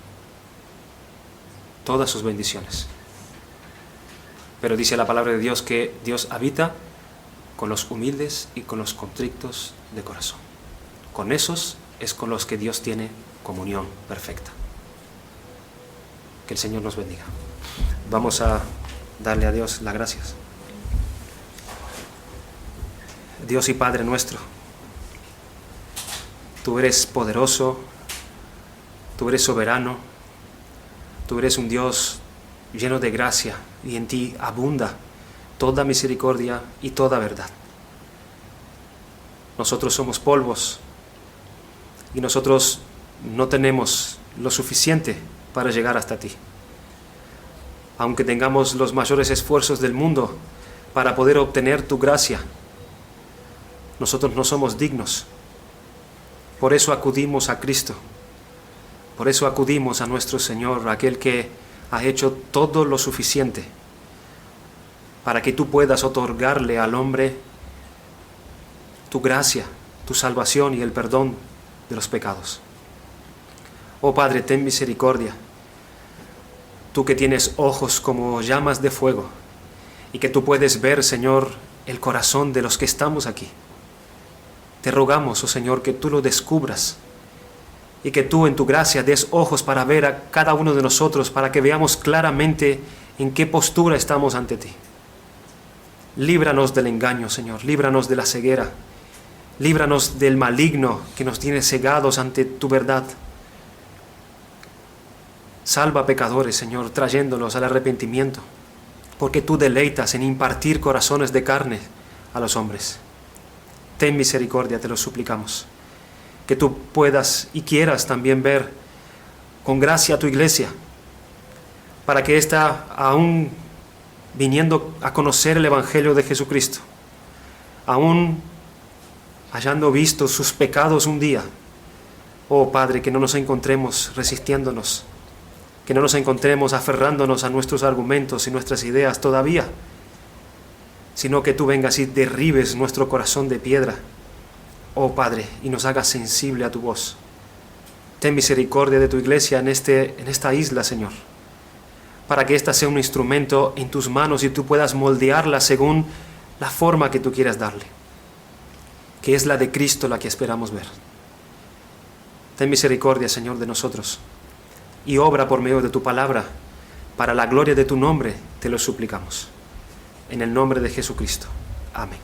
Todas sus bendiciones. Pero dice la palabra de Dios que Dios habita con los humildes y con los contritos de corazón. Con esos es con los que Dios tiene comunión perfecta. Que el Señor nos bendiga. Vamos a darle a Dios las gracias. Dios y Padre nuestro, tú eres poderoso, tú eres soberano, tú eres un Dios lleno de gracia y en ti abunda toda misericordia y toda verdad. Nosotros somos polvos y nosotros no tenemos lo suficiente para llegar hasta ti. Aunque tengamos los mayores esfuerzos del mundo para poder obtener tu gracia, nosotros no somos dignos. Por eso acudimos a Cristo. Por eso acudimos a nuestro Señor, aquel que has hecho todo lo suficiente para que tú puedas otorgarle al hombre tu gracia, tu salvación y el perdón de los pecados. Oh Padre, ten misericordia. Tú que tienes ojos como llamas de fuego y que tú puedes ver, Señor, el corazón de los que estamos aquí. Te rogamos, oh Señor, que tú lo descubras y que tú en tu gracia des ojos para ver a cada uno de nosotros, para que veamos claramente en qué postura estamos ante ti. Líbranos del engaño, Señor, líbranos de la ceguera, líbranos del maligno que nos tiene cegados ante tu verdad. Salva a pecadores, Señor, trayéndolos al arrepentimiento, porque tú deleitas en impartir corazones de carne a los hombres. Ten misericordia, te lo suplicamos. Que tú puedas y quieras también ver con gracia a tu iglesia, para que ésta, aún viniendo a conocer el Evangelio de Jesucristo, aún hayendo visto sus pecados un día, oh Padre, que no nos encontremos resistiéndonos, que no nos encontremos aferrándonos a nuestros argumentos y nuestras ideas todavía, sino que tú vengas y derribes nuestro corazón de piedra, oh Padre, y nos hagas sensible a tu voz. Ten misericordia de tu iglesia en esta isla, Señor, para que ésta sea un instrumento en tus manos y tú puedas moldearla según la forma que tú quieras darle, que es la de Cristo la que esperamos ver. Ten misericordia, Señor, de nosotros, y obra por medio de tu palabra, para la gloria de tu nombre, te lo suplicamos. En el nombre de Jesucristo. Amén.